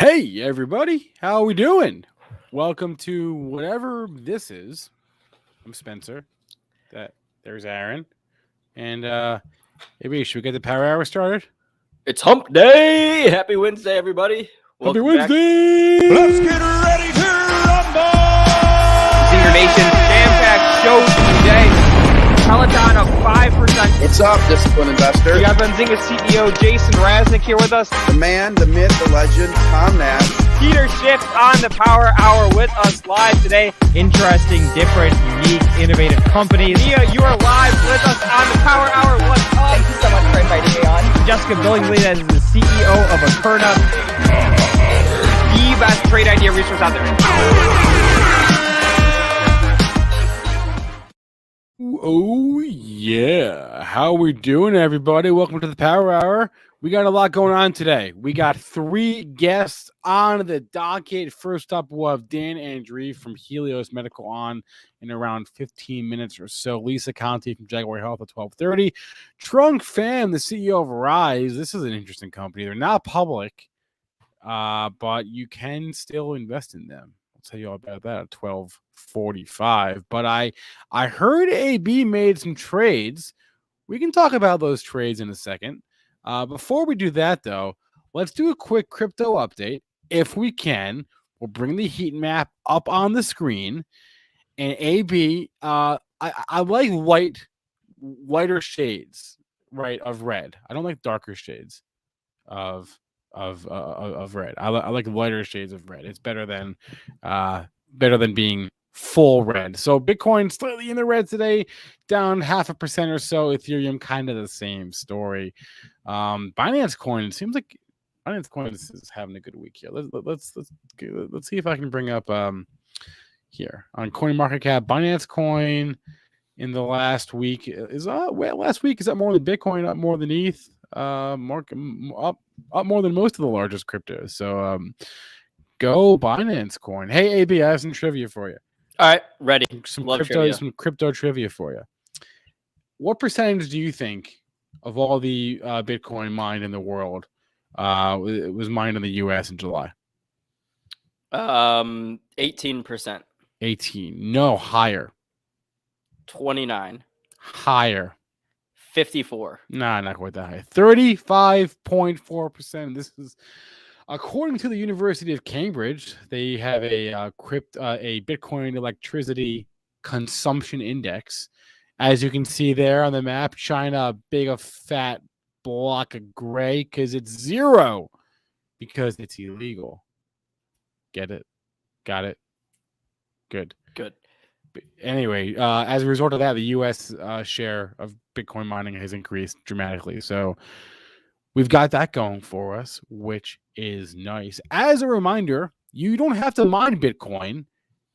Hey, everybody. How are we doing? Welcome to whatever this is. I'm Spencer. There's Aaron. And, maybe should we get the Power Hour started? It's Hump Day. Happy Wednesday, everybody. Happy Wednesday. Let's get ready to rumble. Benzinga Nation jam-packed show today. Peloton up 5%. What's up, disciplined investor? We got Benzinga CEO Jason Raznick here with us. The man, the myth, the legend, Pham. Peter Schiff on the Power Hour with us live today. Interesting, different, unique, innovative companies. Mia, you are live with us on the Power Hour. What's up? Thank you so much for inviting me on. Jessica Billingsley, that is the CEO of Akerna. The best trade idea resource out there. Oh, yeah. How we doing, everybody? Welcome to the Power Hour. We got a lot going on today. We got 3 guests on the docket. First up, we'll have Dan Andreef from Helios Medical on in around 15 minutes or so. Lisa Conte from Jaguar Health at 12:30. Trung, Pham, the CEO of RYSE. This is an interesting company. They're not public, but you can still invest in them. I'll tell you all about that at 12:45. But I heard AB made some trades. We can talk about those trades in a second. Before we do that, though, let's do a quick crypto update. If we can, we'll bring the heat map up on the screen. And AB, I like lighter shades, right, of red. I don't like darker shades of red. I like lighter shades of red. It's better than being full red. So Bitcoin slightly in the red today, down 0.5% or so. Ethereum kind of the same story. Binance Coin, it seems like Binance Coin is having a good week here. Let's see if I can bring up here on CoinMarketCap. Binance Coin in the last week is last week is up more than Bitcoin, up more than ETH, up more than most of the largest cryptos. So go Binance Coin. Hey AB, I have some trivia for you. All right, ready. Some crypto trivia for you. What percentage do you think of all the Bitcoin mined in the world was mined in the U.S. in July? 18%. 18. No, higher. 29. Higher. 54. Nah, not quite that high. 35.4%. This is according to the University of Cambridge. They have a Bitcoin electricity consumption index. As you can see there on the map, China, a big, a fat block of gray because it's 0 because it's illegal. Get it? Got it? Good. Anyway, as a result of that, the U.S. Share of Bitcoin mining has increased dramatically. So we've got that going for us, which is nice. As a reminder, you don't have to mine Bitcoin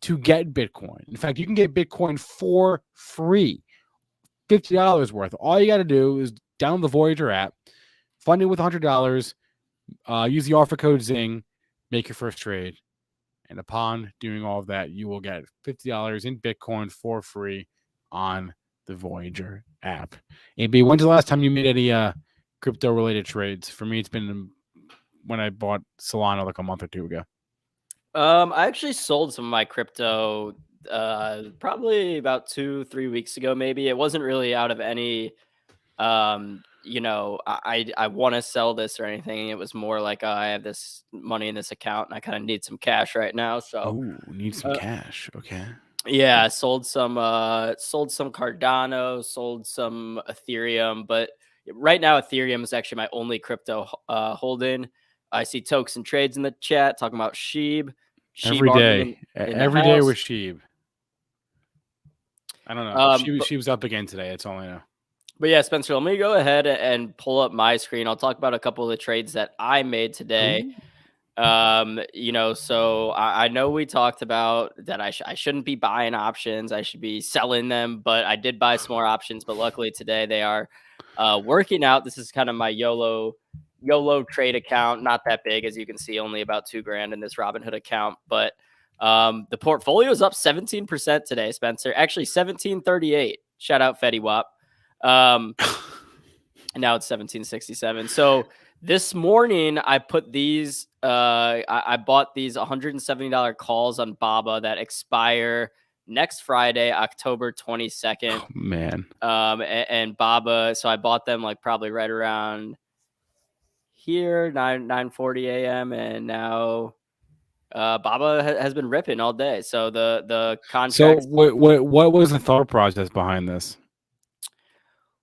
to get Bitcoin. In fact, you can get Bitcoin for free, $50 worth. All you got to do is download the Voyager app, fund it with $100, use the offer code ZING, make your first trade. And upon doing all of that, you will get $50 in Bitcoin for free on the Voyager app. AB, when's the last time you made any crypto-related trades? For me, it's been when I bought Solana like a month or 2 ago. I actually sold some of my crypto probably about 2-3 weeks ago, maybe. It wasn't really out of any I want to sell this or anything. It was more like I have this money in this account and I kind of need some cash right now. So need some cash. Okay. Yeah, I sold some Cardano, sold some Ethereum, but right now Ethereum is actually my only crypto holding. I see Tokes and Trades in the chat talking about Sheeb. Every day with Sheeb. I don't know. She was up again today. That's all I know. But yeah, Spencer, let me go ahead and pull up my screen. I'll talk about a couple of the trades that I made today. So I know we talked about that I shouldn't be buying options. I should be selling them, but I did buy some more options. But luckily today they are working out. This is kind of my YOLO trade account. Not that big, as you can see, only about $2,000 in this Robinhood account. But the portfolio is up 17% today, Spencer. Actually, 1738. Shout out Fetty Wap. And now it's 1767. So This morning, I put these. I bought these $170 calls on Baba that expire next Friday, October 22nd. Oh, man. And Baba. So I bought them like probably right around here, 9:40 a.m. And now Baba has been ripping all day. So the contracts. So what was the thought process behind this?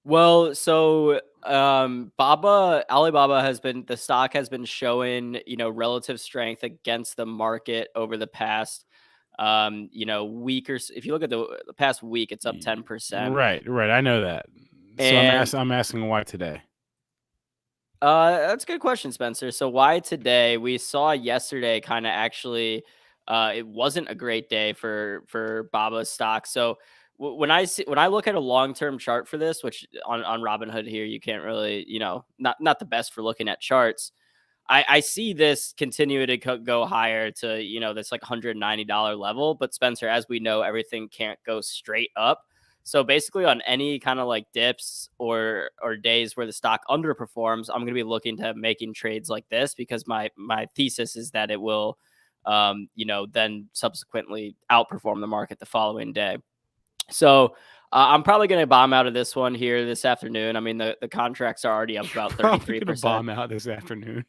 Well, so Alibaba has been, the stock has been showing, relative strength against the market over the past week or if you look at the past week, it's up 10%. Right. I know that. So And I'm asking why today. that's a good question, Spencer. So why today? We saw yesterday kind of actually it wasn't a great day for Baba's stock. So when I look at a long-term chart for this, which on Robinhood here you can't really, not the best for looking at charts. I see this continue to go higher to, this like $190 level. But Spencer, as we know, everything can't go straight up. So basically on any kind of like dips or days where the stock underperforms, I'm going to be looking to making trades like this because my thesis is that it will, then subsequently outperform the market the following day. So I'm probably going to bomb out of this one here this afternoon. I mean, the contracts are already up about 33%. Bomb out this afternoon.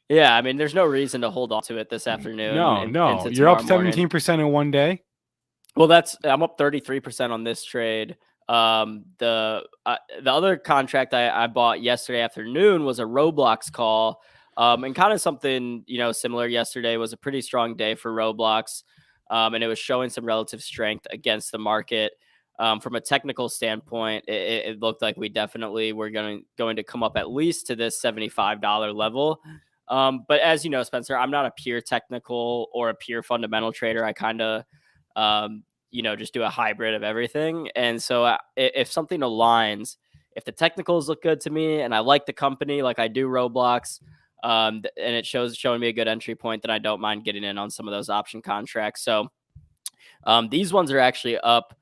Yeah, I mean, there's no reason to hold on to it this afafternoon. No, you're up 17% in one day. Well, I'm up 33% on this trade. The other contract I bought yesterday afternoon was a Roblox call, and kind of something similar. Yesterday was a pretty strong day for Roblox, and it was showing some relative strength against the market. From a technical standpoint, it looked like we definitely were going to come up at least to this $75 level. But as you know, Spencer, I'm not a pure technical or a pure fundamental trader. I kind of just do a hybrid of everything. And so if something aligns, if the technicals look good to me and I like the company, like I do Roblox, and it showing me a good entry point, then I don't mind getting in on some of those option contracts. So these ones are actually up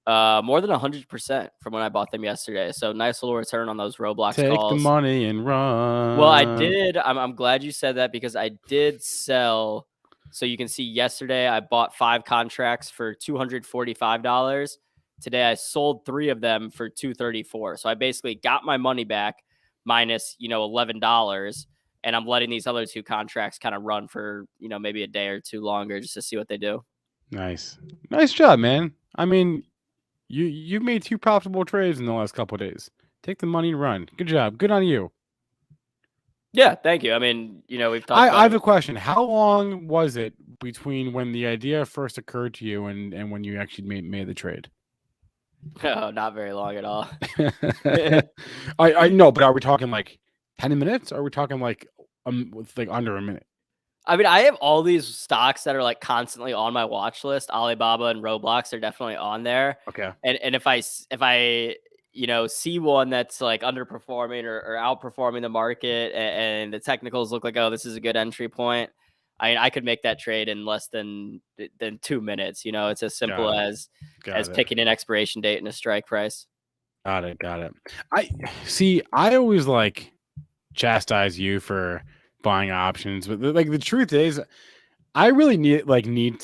more than 100% from when I bought them yesterday. So nice little return on those Roblox calls. Take the money and run. Well, I did. I'm glad you said that because I did sell. So you can see yesterday I bought 5 contracts for $245. Today I sold 3 of them for $234. So I basically got my money back minus, $11. And I'm letting these other 2 contracts kind of run for, maybe a day or 2 longer just to see what they do. Nice job, man. I mean, you made 2 profitable trades in the last couple of days. Take the money and run. Good job. Good on you. Yeah, thank you. I mean, we've talked. I have a question. How long was it between when the idea first occurred to you and when you actually made the trade? Oh, not very long at all. I know, but are we talking like 10 minutes? Or are we talking like under a minute? I mean, I have all these stocks that are like constantly on my watch list. Alibaba and Roblox are definitely on there. Okay. And if I see one that's like underperforming or outperforming the market and the technicals look like, oh, this is a good entry point, I could make that trade in less than 2 minutes. It's as simple as picking an expiration date and a strike price. Got it. I always like chastise you for buying options, but like the truth is I really need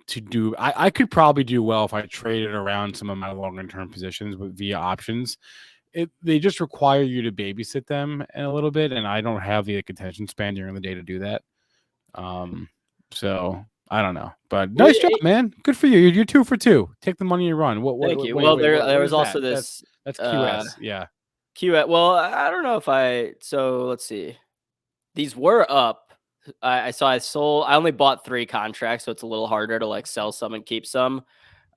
to do. I could probably do well if I traded around some of my longer term positions via options. They just require you to babysit them a little bit, and I don't have the attention span during the day to do that. So I don't know, but nice job, man. Good for you. You're 2 for 2. Take the money and run. Thank you. Well, there was also this. That's QS. Yeah. QS. Well, I don't know if so let's see. These were up. I sold. I only bought 3 contracts, so it's a little harder to like sell some and keep some.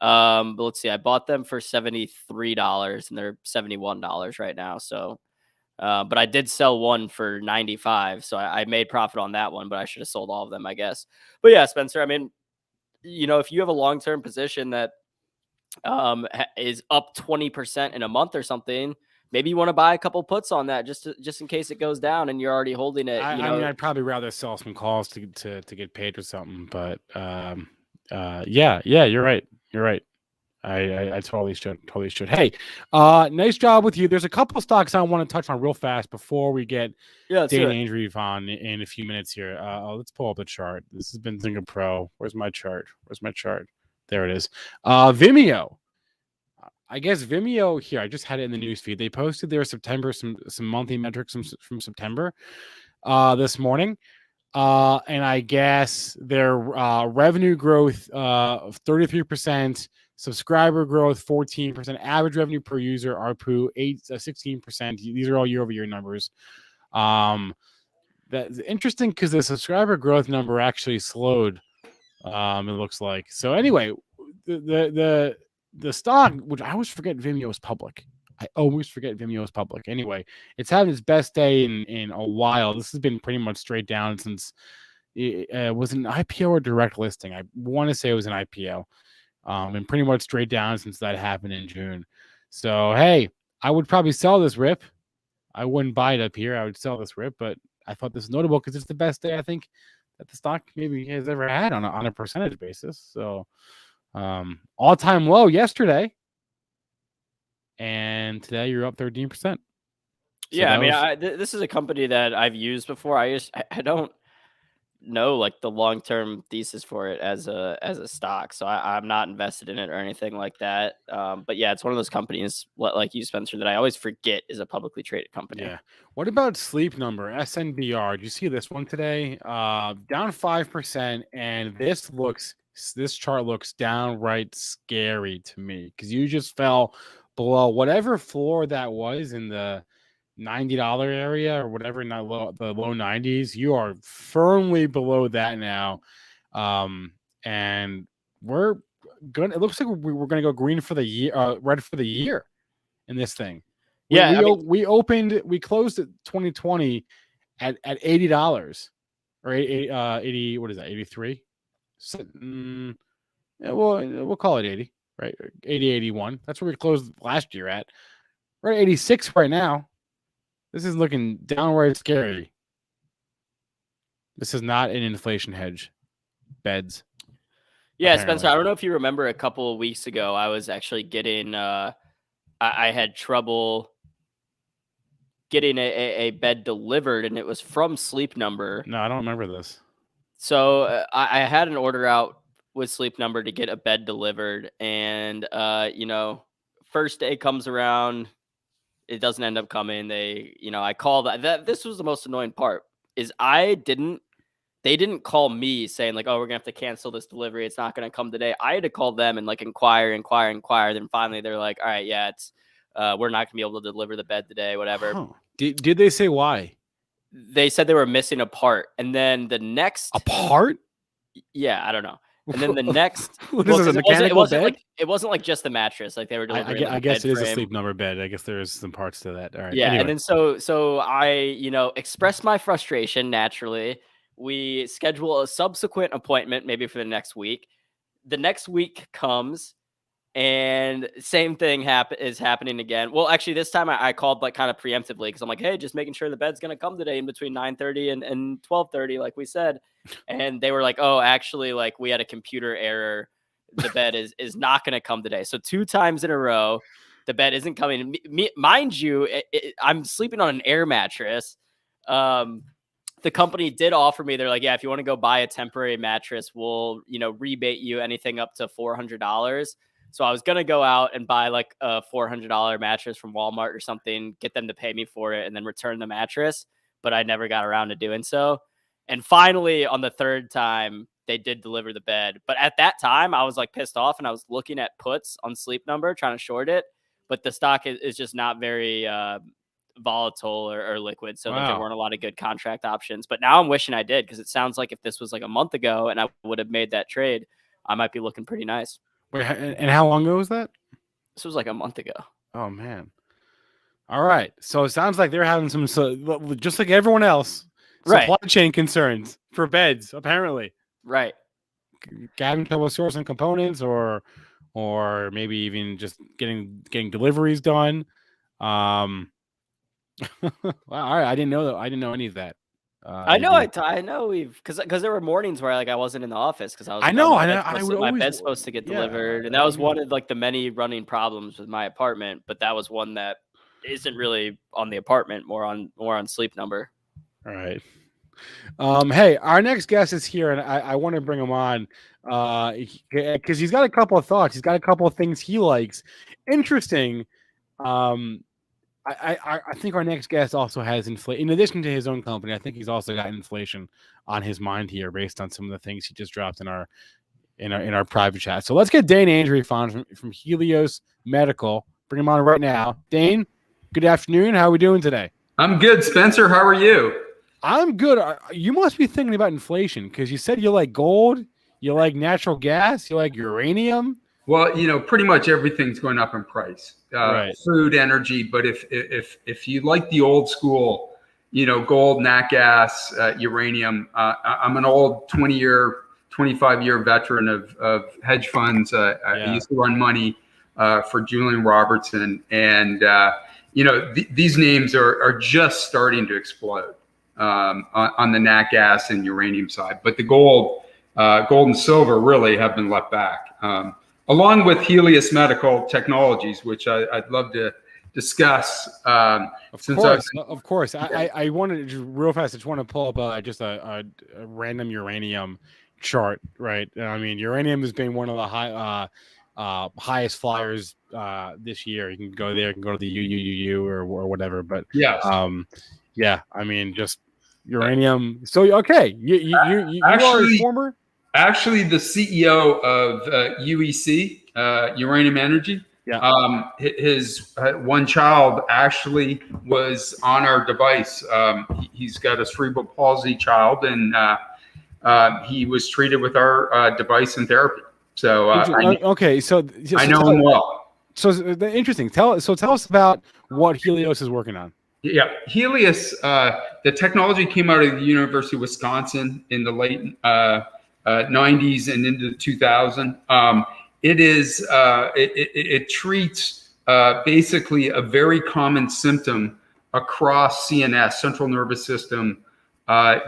But let's see. I bought them for $73, and they're $71 right now. So, but I did sell one for $95, so I made profit on that one. But I should have sold all of them, I guess. But yeah, Spencer. I mean, if you have a long-term position that is up 20% in a month or something. Maybe you want to buy a couple puts on that just in case it goes down and you're already holding it. I mean, I'd probably rather sell some calls to get paid or something. But yeah, you're right. I totally should. Hey, nice job with you. There's a couple of stocks I want to touch on real fast before we get let's do Dan it. Andreef on in a few minutes here. Let's pull up the chart. This has been Benzinga Pro. Where's my chart? There it is. Vimeo. I guess Vimeo here. I just had it in the news feed. They posted their September some monthly metrics from September this morning. And I guess their revenue growth of 33%, subscriber growth 14%, average revenue per user ARPU 16%. These are all year-over-year numbers. That's interesting because the subscriber growth number actually slowed. It looks like. So anyway, the stock, which I always forget Vimeo is public. Anyway, it's having its best day in a while. This has been pretty much straight down since it was an IPO or direct listing. I want to say it was an IPO. And pretty much straight down since that happened in June. So hey, I would probably sell this rip. I wouldn't buy it up here. I would sell this rip, but I thought this is notable because it's the best day I think that the stock maybe has ever had on a percentage basis. So all-time low yesterday. And today you're up 13%. So yeah, I mean, this is a company that I've used before. I don't know like the long-term thesis for it as a stock, so I'm not invested in it or anything like that. But yeah, it's one of those companies like you, Spencer, that I always forget is a publicly traded company. Yeah. What about Sleep Number, SNBR? Do you see this one today? Down 5%, and this chart looks downright scary to me because you just fell below whatever floor that was in the $90 area or whatever, the low 90s. You are firmly below that now. And it looks like we're gonna go green for the year, red for the year in this thing. We closed at 2020 at $80 or 80. What is that? 83. So, yeah, we'll call it 80, right? 80, 81. That's where we closed last year at. We're at 86 right now. This is looking downright scary. This is not an inflation hedge. Beds. Yeah, apparently. Spencer, I don't know if you remember a couple of weeks ago, I was actually getting, I had trouble getting a bed delivered, and it was from Sleep Number. No, I don't remember this. So I had an order out with Sleep Number to get a bed delivered, and first day comes around, it doesn't end up coming. I called that. This was the most annoying part is they didn't call me saying like, oh, we're gonna have to cancel this delivery. It's not gonna come today. I had to call them and like inquire. Then finally they're like, all right, yeah, it's we're not gonna be able to deliver the bed today, whatever. Huh. Did they say why? They said they were missing a part, and then the next part. Yeah, I don't know. And then the next, this is a mechanical bed. It wasn't like just the mattress. Like they were delivering. I guess it is a Sleep Number bed. I guess there is some parts to that. All right. Yeah, anyway. and then so I expressed my frustration naturally. We schedule a subsequent appointment, maybe for the next week. The next week comes, and same thing is happening again. Well, actually, this time I called like kind of preemptively because I'm like, hey, just making sure the bed's gonna come today in between 9:30 and 12:30, like we said. And they were like, oh, actually, like we had a computer error. The bed is not gonna come today. So 2 times in a row, the bed isn't coming. Mind you, I'm sleeping on an air mattress. The company did offer me, they're like, yeah, if you want to go buy a temporary mattress, we'll, rebate you anything up to $400. So I was going to go out and buy like a $400 mattress from Walmart or something, get them to pay me for it and then return the mattress. But I never got around to doing so. And finally, on the 3rd time, they did deliver the bed. But at that time, I was like pissed off and I was looking at puts on Sleep Number, trying to short it. But the stock is just not very volatile or liquid. So there weren't a lot of good contract options. But now I'm wishing I did, because it sounds like if this was like a month ago and I would have made that trade, I might be looking pretty nice. Wait, and how long ago was that? This was like a month ago. Oh, man. All right. So it sounds like they're having some, just like everyone else, supply chain concerns for beds, apparently. Right. Having trouble sourcing components or maybe even just getting deliveries done. Wow, all right. I didn't know that. I didn't know any of that. I know. I know because there were mornings where like I wasn't in the office because I was. I would my always, bed's supposed to get delivered, and that was one of like the many running problems with my apartment. But that was one that isn't really on the apartment, more on Sleep Number. All right. Hey, our next guest is here, and I want to bring him on because he's got a couple of thoughts. He's got a couple of things he likes. Interesting. I think our next guest also has inflation. In addition to his own company, I think he's also got inflation on his mind here, based on some of the things he just dropped in our private chat. So let's get Dane Andreef on from Helios Medical. Bring him on right now. Dane, good afternoon. How are we doing today? I'm good, Spencer. How are you? I'm good. You must be thinking about inflation because you said you like gold, you like natural gas, you like uranium. Well, pretty much everything's going up in price. Right. Food, energy. But if you like the old school, gold, nat gas, uranium. I'm an old 25-year veteran of hedge funds. I used to run money for Julian Robertson, and these names are just starting to explode on the nat gas and uranium side. But the gold and silver really have been left back. Along with Helios Medical Technologies, which I'd love to discuss. Of course. I wanted to real fast. I just want to pull up just a random uranium chart, right? I mean, uranium has been one of the highest flyers this year. You can go there, you can go to the UUU or whatever. But I mean, just uranium. So okay, you are a former. Actually, the CEO of UEC, Uranium Energy, his one child actually was on our device. He's got a cerebral palsy child, and he was treated with our device and therapy. So I know him well. So interesting. Tell us about what Helios is working on. Yeah, Helios. The technology came out of the University of Wisconsin in the late 90s and into 2000. It treats basically a very common symptom across CNS, central nervous system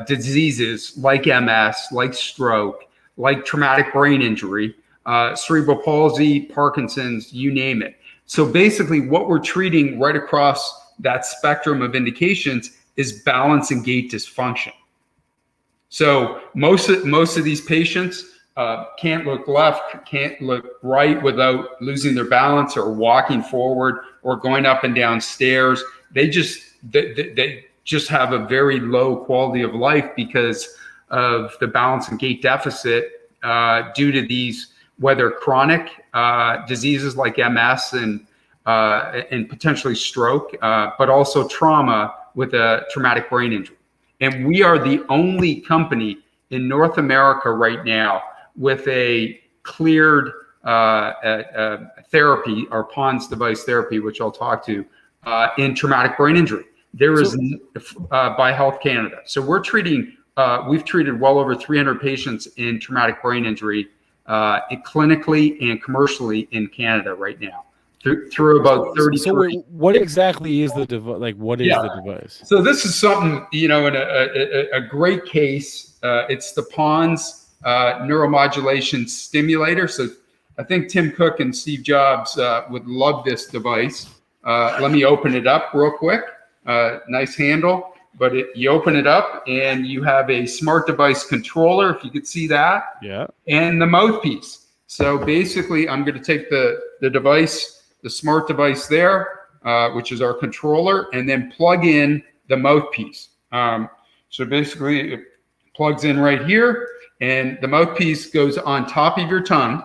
diseases like MS, like stroke, like traumatic brain injury, cerebral palsy, Parkinson's, you name it. So basically what we're treating right across that spectrum of indications is balance and gait dysfunction. So most of these patients can't look left, can't look right without losing their balance or walking forward or going up and down stairs. They just have a very low quality of life because of the balance and gait deficit due to these, whether chronic diseases like MS and potentially stroke, but also trauma with a traumatic brain injury. And we are the only company in North America right now with a cleared therapy, our PONS device therapy, which I'll talk to, in traumatic brain injury. There is by Health Canada. So we're treating, we've treated well over 300 patients in traumatic brain injury clinically and commercially in Canada right now. Through about 30. So what exactly is the device? Like, what is the device? So this is something, in a great case. It's the PONS neuromodulation stimulator. So I think Tim Cook and Steve Jobs would love this device. Let me open it up real quick. Nice handle, but you open it up and you have a smart device controller, if you could see that. Yeah. And the mouthpiece. So basically, I'm going to take the device, the smart device there, which is our controller, and then plug in the mouthpiece. So basically it plugs in right here, and the mouthpiece goes on top of your tongue.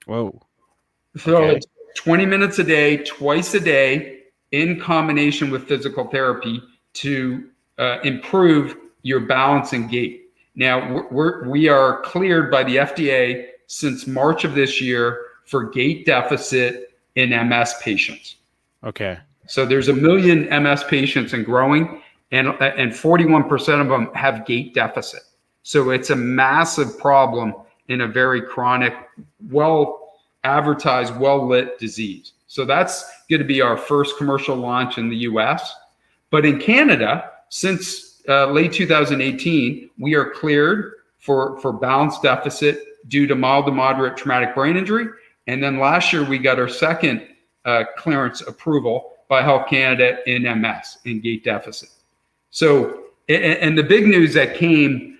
Whoa. So it's 20 minutes a day, twice a day, in combination with physical therapy to improve your balance and gait. Now, we are cleared by the FDA since March of this year for gait deficit in MS patients. Okay. So there's 1 million MS patients and growing, and 41% of them have gait deficit. So it's a massive problem in a very chronic, well-advertised, well-lit disease. So that's going to be our first commercial launch in the US. But in Canada, since late 2018, we are cleared for balanced deficit due to mild to moderate traumatic brain injury. And then last year, we got our second clearance approval by Health Canada in MS, in gait deficit. So, and the big news that came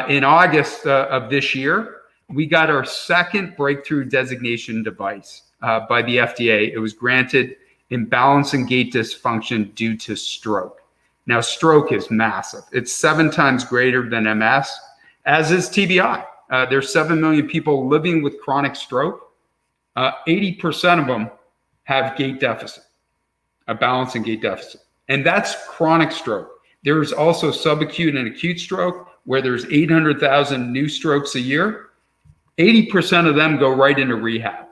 in August of this year, we got our second breakthrough designation device by the FDA. It was granted in balance and gait dysfunction due to stroke. Now, stroke is massive. It's 7 times greater than MS, as is TBI. There's 7 million people living with chronic stroke. 80% of them have gait deficit, a balance and gait deficit. And that's chronic stroke. There's also subacute and acute stroke, where there's 800,000 new strokes a year. 80% of them go right into rehab.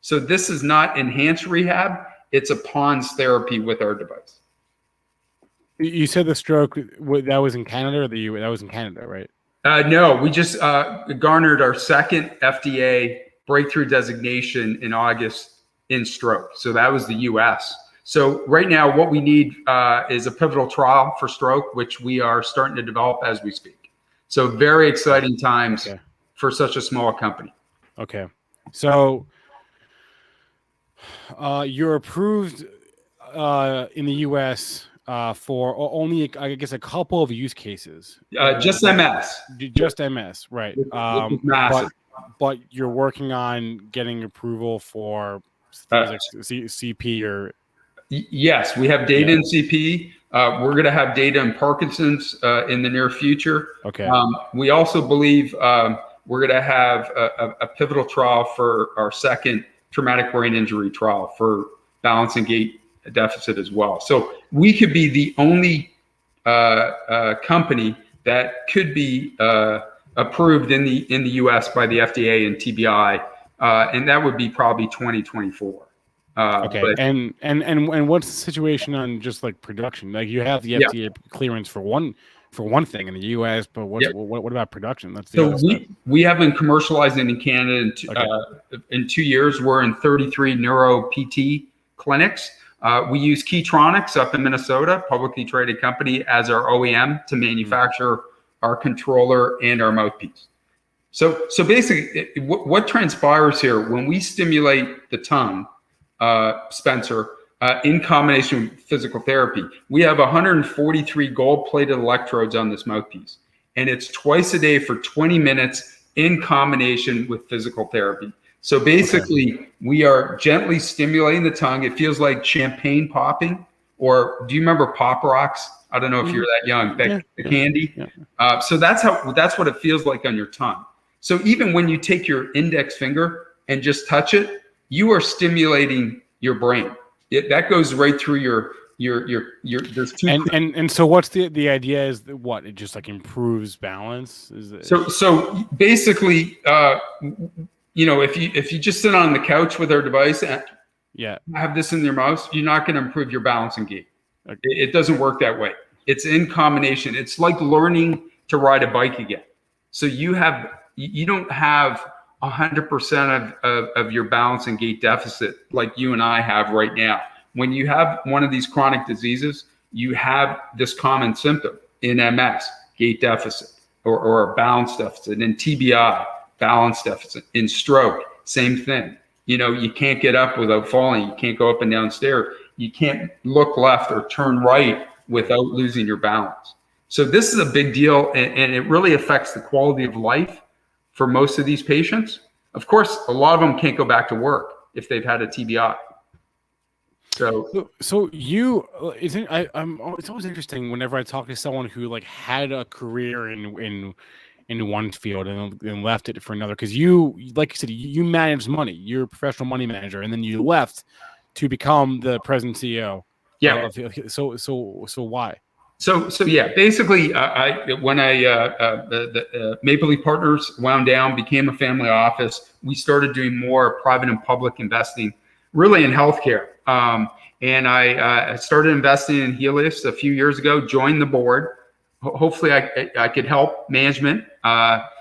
So this is not enhanced rehab. It's a PONS therapy with our device. You said the stroke that was in Canada, or the U.S.? That was in Canada, right? No, we just garnered our second FDA breakthrough designation in August in stroke. So that was the U.S. So right now, what we need is a pivotal trial for stroke, which we are starting to develop as we speak. So very exciting times for such a small company. Okay. So you're approved in the U.S. For only, I guess, a couple of use cases. Just MS. Just MS, right. Massive. But you're working on getting approval for things like CP or... Yes, we have data in CP. We're going to have data in Parkinson's in the near future. Okay. We also believe we're going to have a pivotal trial for our second traumatic brain injury trial for balance and gait deficit as well. So we could be the only company that could be approved in the U.S. by the FDA and TBI, and that would be probably 2024. Okay. But, and what's the situation on just like production? Like you have the FDA clearance for one thing in the U.S., but what about production? That's the so we have been commercializing in Canada in 2 years. We're in 33 neuro PT clinics. We use Keytronics up in Minnesota, publicly traded company, as our OEM to manufacture our controller and our mouthpiece. So basically, what transpires here when we stimulate the tongue, Spencer, in combination with physical therapy, we have 143 gold-plated electrodes on this mouthpiece, and it's twice a day for 20 minutes in combination with physical therapy. So basically, we are gently stimulating the tongue. It feels like champagne popping, or do you remember Pop Rocks? I don't know if you're that young, the candy. Yeah. So that's what it feels like on your tongue. So even when you take your index finger and just touch it, you are stimulating your brain. That goes right through your there's two. And so what's the idea is that what it just like improves balance? So basically, if you just sit on the couch with our device and have this in your mouth, you're not going to improve your balance and gait. Okay. It doesn't work that way. It's in combination. It's like learning to ride a bike again. So you don't have 100% of your balance and gait deficit like you and I have right now. When you have one of these chronic diseases, you have this common symptom in MS, gait deficit, or balance deficit, in TBI, balance deficit, in stroke, same thing. You can't get up without falling. You can't go up and down stairs. You can't look left or turn right without losing your balance. So this is a big deal, and it really affects the quality of life for most of these patients. Of course, a lot of them can't go back to work if they've had a TBI. It's always interesting whenever I talk to someone who like had a career in one field and left it for another, because you, like you said, you manage money. You're a professional money manager, and then you left to become the president CEO. Yeah. So why? So basically, when the Maple Leaf Partners wound down, became a family office, we started doing more private and public investing, really in healthcare. And I started investing in Helios a few years ago, joined the board. Hopefully I could help management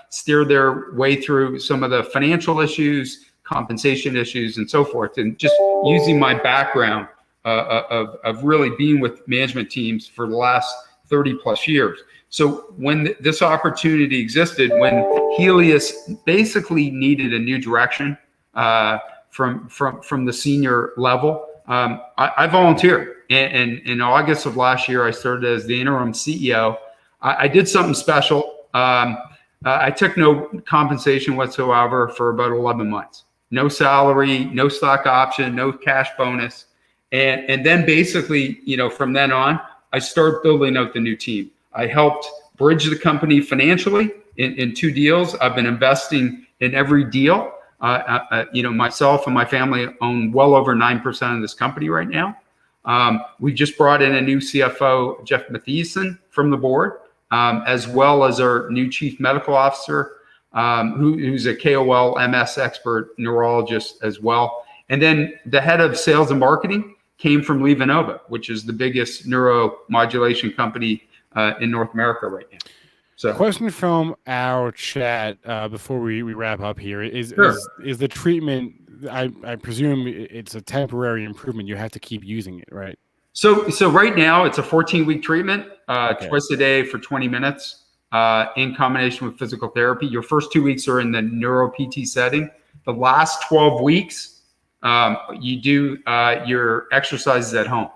steer their way through some of the financial issues, compensation issues, and so forth. And just using my background of really being with management teams for the last 30 plus years. So when this opportunity existed, when Helius basically needed a new direction from the senior level, I volunteered. And in August of last year, I started as the interim CEO. I did something special. I took no compensation whatsoever for about 11 months. No salary, no stock option, no cash bonus. And then basically, from then on, I started building out the new team. I helped bridge the company financially in 2 deals. I've been investing in every deal. Myself and my family own well over 9% of this company right now. We just brought in a new CFO, Jeff Mathieson, from the board, as well as our new chief medical officer, who's a KOL MS expert neurologist as well. And then the head of sales and marketing came from LivaNova, which is the biggest neuromodulation company in North America right now. So, question from our chat before we wrap up here is the treatment? I presume it's a temporary improvement. You have to keep using it, right? So right now it's a 14-week treatment, twice a day for 20 minutes, in combination with physical therapy. Your first 2 weeks are in the neuro PT setting. The last 12 weeks, you do your exercises at home,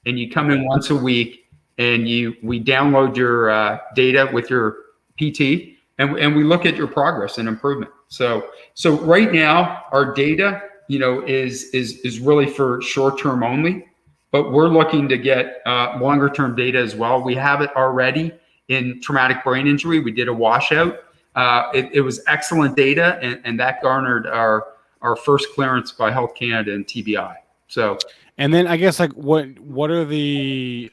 and you come in once a week, and we download your data with your PT, and we look at your progress and improvement. So right now our data, is really for short term only, but we're looking to get longer term data as well. We have it already in traumatic brain injury. We did a washout. It was excellent data, and that garnered our first clearance by Health Canada and TBI. So. And then I guess what are the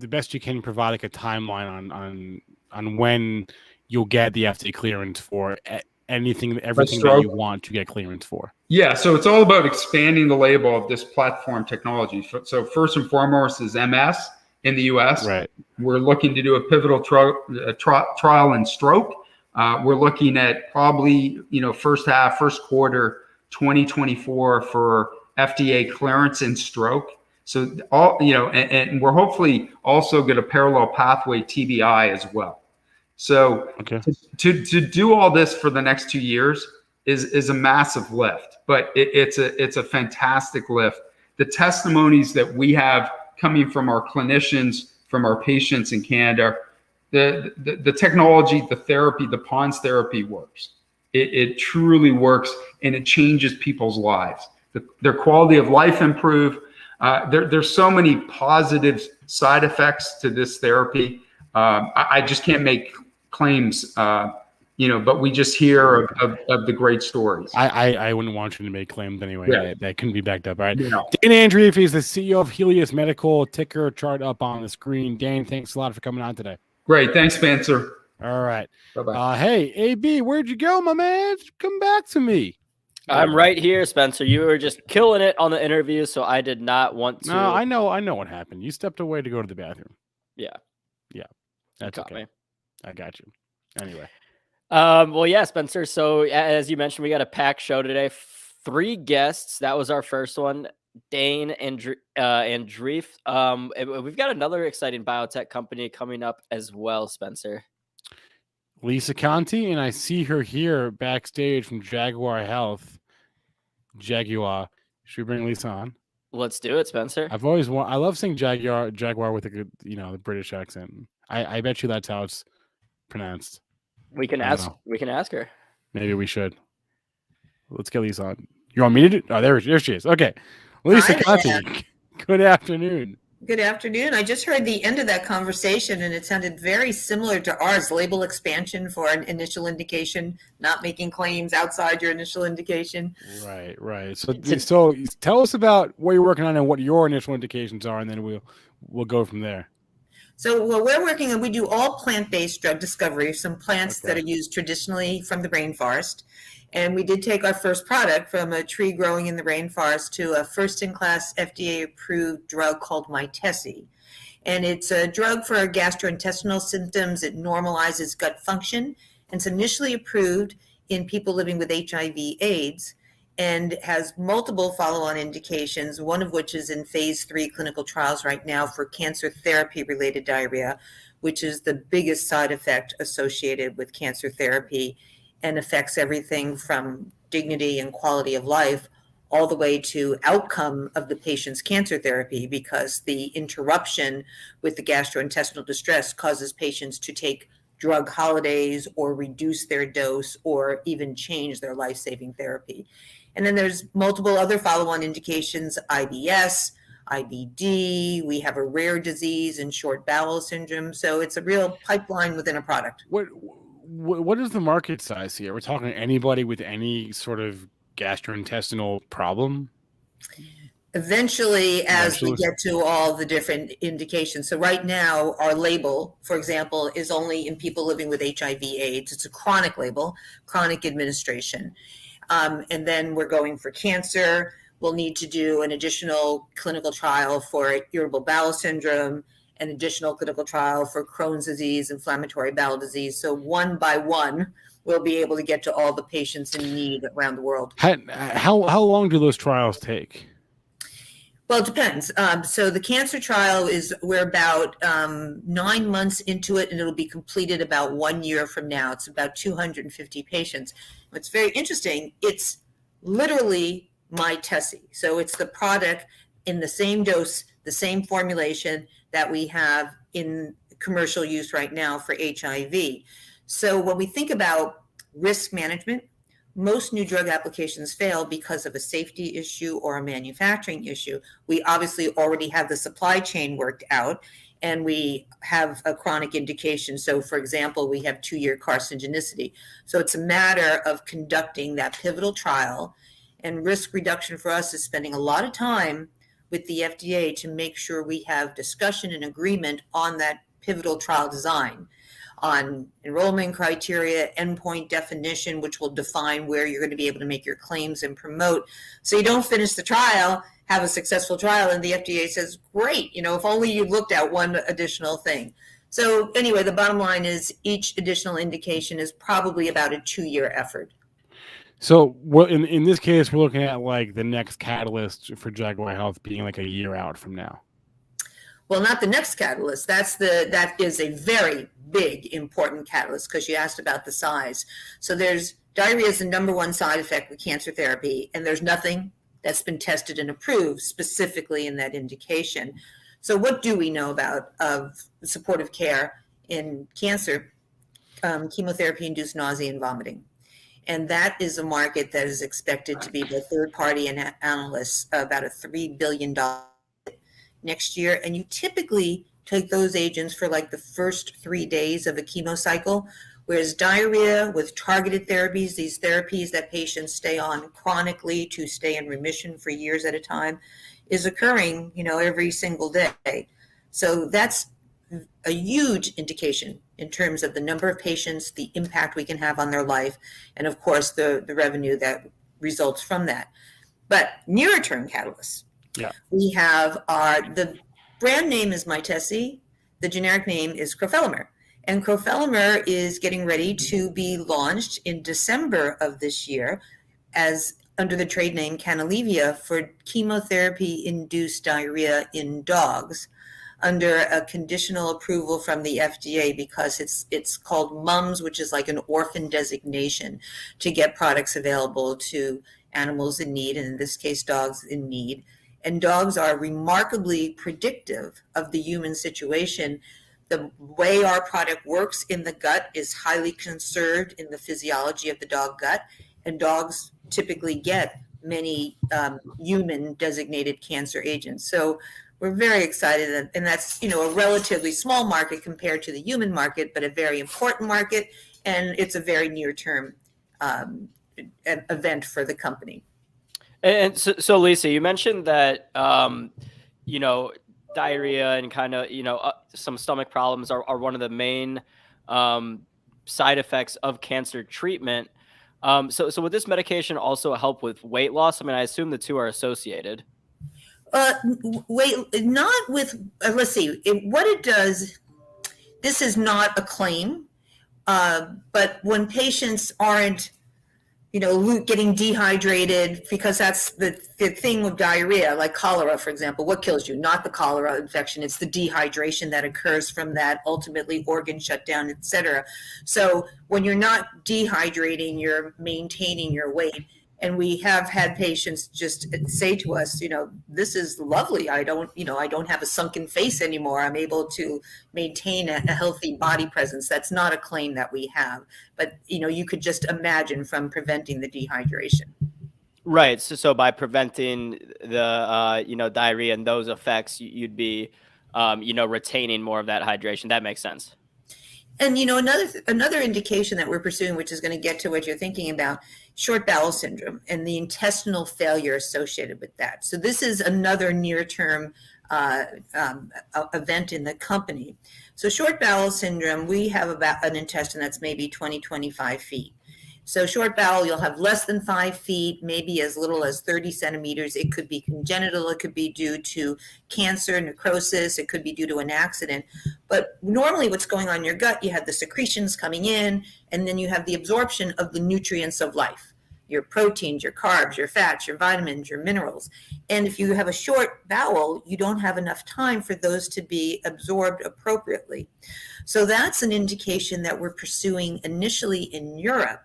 best you can provide, like a timeline on when you'll get the FDA clearance for everything that you want to get clearance for? Yeah, so it's all about expanding the label of this platform technology. So first and foremost is MS in the U.S. Right. We're looking to do a pivotal trial in stroke. We're looking at probably first quarter 2024 for FDA clearance in stroke. So and we're hopefully also get a parallel pathway TBI as well. So to do all this for the next 2 years is a massive lift, but it's a fantastic lift. The testimonies that we have coming from our clinicians, from our patients in Canada, the technology, the therapy, the PONS therapy works. It truly works, and it changes people's lives. Their quality of life improve. There's so many positive side effects to this therapy. I just can't make claims, but we just hear of the great stories. I wouldn't want you to make claims anyway. Yeah. That couldn't be backed up. All right. Yeah. Dan Andreef is the CEO of Helios Medical. Ticker chart up on the screen. Dan, thanks a lot for coming on today. Great. Thanks, Spencer. All right. Bye-bye. Hey, AB, where'd you go, my man? Come back to me. I'm right here, Spencer. You were just killing it on the interview, so I did not want to. No, I know what happened. You stepped away to go to the bathroom. Yeah. That's okay. Me. I got you. Anyway. Well, yeah, Spencer. So as you mentioned, we got a packed show today. 3 guests. That was our first one. Dane and Andreef. We've got another exciting biotech company coming up as well, Spencer. Lisa Conte, and I see her here backstage from Jaguar Health. Jaguar. Should we bring Lisa on? Let's do it, Spencer. I love saying Jaguar with a good, the British accent. I bet you that's how it's pronounced. We can ask her. Maybe we should. Let's get Lisa on. You want me to do? Oh, there she is. Okay. Lisa Conte, good afternoon. Good afternoon. I just heard the end of that conversation, and it sounded very similar to ours. Label expansion for an initial indication, not making claims outside your initial indication. Right. So tell us about what you're working on and what your initial indications are, and then we'll go from there. So what we're working on, we do all plant-based drug discovery, some plants that are used traditionally from the rainforest. And we did take our first product from a tree growing in the rainforest to a first-in-class FDA-approved drug called Mytesi. And it's a drug for gastrointestinal symptoms. It normalizes gut function. And it's initially approved in people living with HIV/AIDS and has multiple follow-on indications, one of which is in phase 3 clinical trials right now for cancer therapy-related diarrhea. which is the biggest side effect associated with cancer therapy and affects everything from dignity and quality of life all the way to outcome of the patient's cancer therapy, because the interruption with the gastrointestinal distress causes patients to take drug holidays or reduce their dose or even change their life-saving therapy. And then there's multiple other follow-on indications, IBS, IBD, we have a rare disease and short bowel syndrome. So it's a real pipeline within a product. What is the market size here? We're talking anybody with any sort of gastrointestinal problem? Eventually, as we get to all the different indications. So right now, our label, for example, is only in people living with HIV/AIDS. It's a chronic label, chronic administration. And then we're going for cancer. We'll need to do an additional clinical trial for irritable bowel syndrome, an additional clinical trial for Crohn's disease, inflammatory bowel disease. So one by one, we'll be able to get to all the patients in need around the world. How long do those trials take? Well, it depends. So the cancer trial we're about 9 months into it, and it'll be completed about 1 year from now. It's about 250 patients. What's very interesting, it's literally Mytesi. So it's the product in the same dose, the same formulation that we have in commercial use right now for HIV. So when we think about risk management, most new drug applications fail because of a safety issue or a manufacturing issue. We obviously already have the supply chain worked out, and we have a chronic indication. So for example, we have 2-year carcinogenicity. So it's a matter of conducting that pivotal trial, and risk reduction for us is spending a lot of time with the FDA to make sure we have discussion and agreement on that pivotal trial design, on enrollment criteria, endpoint definition, which will define where you're going to be able to make your claims and promote. So you don't finish the trial, have a successful trial, and the FDA says, great, if only you looked at one additional thing. So anyway, the bottom line is each additional indication is probably about a 2-year effort. So in this case, we're looking at like the next catalyst for Jaguar Health being like a year out from now. Well, not the next catalyst. That is a very big, important catalyst, because you asked about the size. So diarrhea is the number one side effect with cancer therapy, and there's nothing that's been tested and approved specifically in that indication. So what do we know about supportive care in cancer? Chemotherapy-induced nausea and vomiting. And that is a market that is expected to be, by third-party analysts, about a $3 billion next year. And you typically take those agents for like the first 3 days of a chemo cycle, whereas diarrhea with targeted therapies, these therapies that patients stay on chronically to stay in remission for years at a time, is occurring, every single day. So that's a huge indication in terms of the number of patients, the impact we can have on their life, and of course the revenue that results from that. But nearer term catalysts, we have the brand name is Mytesi, the generic name is crofelemer, and crofelemer is getting ready to be launched in December of this year as under the trade name Canalevia for chemotherapy-induced diarrhea in dogs, under a conditional approval from the FDA, because it's called MUMS, which is like an orphan designation to get products available to animals in need, and in this case, dogs in need. And dogs are remarkably predictive of the human situation. The way our product works in the gut is highly conserved in the physiology of the dog gut, and dogs typically get many human designated cancer agents. So we're very excited, and that's a relatively small market compared to the human market, but a very important market, and it's a very near-term event for the company. And so Lisa, you mentioned that diarrhea and kind of some stomach problems are one of the main side effects of cancer treatment. So would this medication also help with weight loss? I mean, I assume the two are associated. Not with, let's see, what it does, this is not a claim, but when patients aren't getting dehydrated, because that's the thing with diarrhea, like cholera, for example. What kills you? Not the cholera infection. It's the dehydration that occurs from that, ultimately organ shutdown, etc. So when you're not dehydrating, you're maintaining your weight. And we have had patients just say to us, this is lovely. I don't have a sunken face anymore. I'm able to maintain a healthy body presence. That's not a claim that we have, but you could just imagine from preventing the dehydration. Right. So by preventing the diarrhea and those effects, you'd be retaining more of that hydration. That makes sense. And another indication that we're pursuing, which is going to get to what you're thinking about, short bowel syndrome and the intestinal failure associated with that. So this is another near-term event in the company. So short bowel syndrome, we have about an intestine that's maybe 25 feet. So short bowel, you'll have less than 5 feet, maybe as little as 30 centimeters. It could be congenital. It could be due to cancer, necrosis. It could be due to an accident. But normally what's going on in your gut, you have the secretions coming in, and then you have the absorption of the nutrients of life, your proteins, your carbs, your fats, your vitamins, your minerals. And if you have a short bowel, you don't have enough time for those to be absorbed appropriately. So that's an indication that we're pursuing initially in Europe,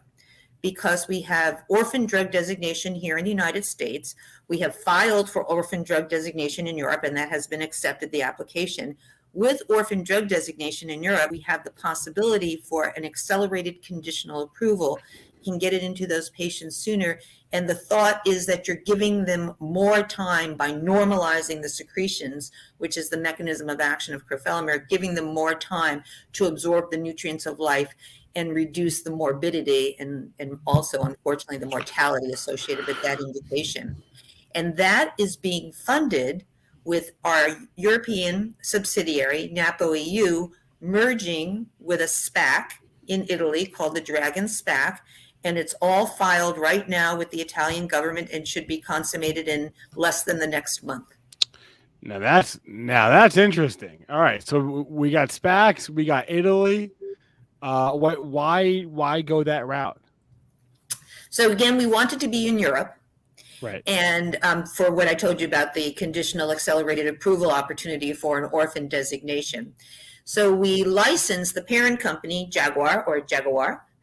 because we have orphan drug designation here in the United States. We have filed for orphan drug designation in Europe, and that has been accepted, the application. With orphan drug designation in Europe, we have the possibility for an accelerated conditional approval. You can get it into those patients sooner. And the thought is that you're giving them more time by normalizing the secretions, which is the mechanism of action of crofelemer, giving them more time to absorb the nutrients of life and reduce the morbidity and also, unfortunately, the mortality associated with that indication. And that is being funded with our European subsidiary, NAPO EU, merging with a Spac in Italy called the Dragon Spac. And it's all filed right now with the Italian government and should be consummated in less than the next month. Now that's interesting. All right, so we got SPACs, we got Italy. Why go that route? So again, we wanted to be in Europe. Right. And for what I told you about the conditional accelerated approval opportunity for an orphan designation. So we licensed the parent company, Jaguar,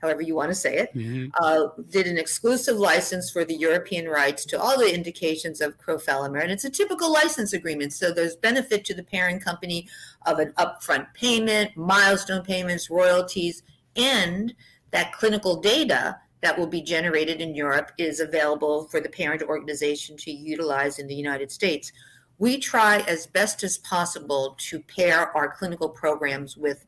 however you want to say it, did an exclusive license for the European rights to all the indications of crofelemer. And it's a typical license agreement. So there's benefit to the parent company of an upfront payment, milestone payments, royalties, and that clinical data that will be generated in Europe is available for the parent organization to utilize in the United States. We try as best as possible to pair our clinical programs with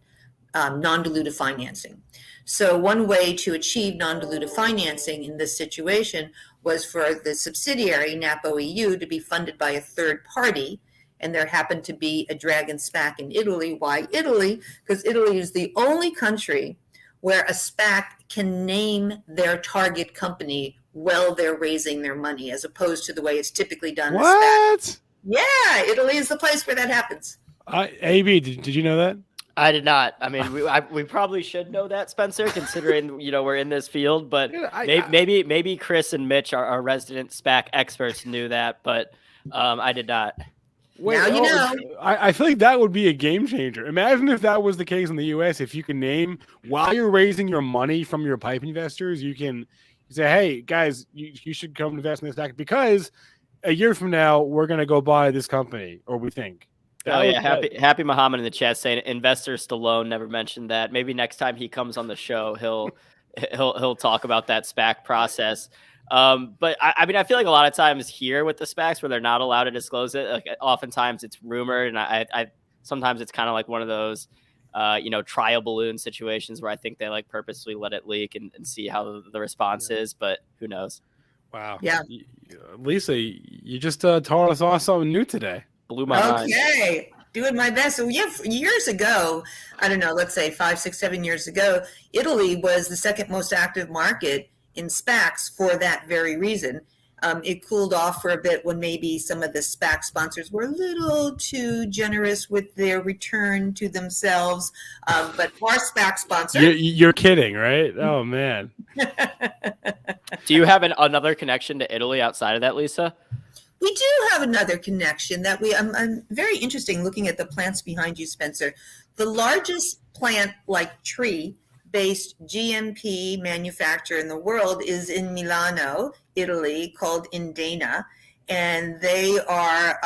non-dilutive financing. So one way to achieve non-dilutive financing in this situation was for the subsidiary, NAPO EU, to be funded by a third party. And there happened to be a Dragon Spac in Italy. Why Italy? Because Italy is the only country where a SPAC can name their target company while they're raising their money, as opposed to the way it's typically done. What? Yeah, Italy is the place where that happens. AB, did you know that? I did not. I mean, we probably should know that, Spencer, considering we're in this field. But maybe Chris and Mitch, our resident SPAC experts, knew that, but I did not. Wait, now you know. I feel like that would be a game changer. Imagine if that was the case in the U.S. If you can name, while you're raising your money from your pipe investors, you can say, hey, guys, you should come invest in this stock because a year from now, we're going to go buy this company, or we think. Happy Muhammad in the chat saying investor Stallone never mentioned that. Maybe next time he comes on the show, he'll talk about that SPAC process. But I mean, I feel like a lot of times here with the SPACs where they're not allowed to disclose it, like oftentimes it's rumored, and I sometimes it's kind of like one of those trial balloon situations where I think they like purposely let it leak and see how the response is, but who knows? Wow. Yeah. Lisa, you just taught us all something new today. Blew my mind. Okay, doing my best. So yeah, years ago, I don't know, let's say 5, 6, 7 years ago, Italy was the second most active market in SPACs for that very reason. It cooled off for a bit when maybe some of the SPAC sponsors were a little too generous with their return to themselves. But our SPAC sponsor... You're kidding, right? Oh, man. Do you have another connection to Italy outside of that, Lisa? We do have another connection that I'm very interesting looking at the plants behind you, Spencer. The largest plant-like tree-based GMP manufacturer in the world is in Milano, Italy, called Indena, and they are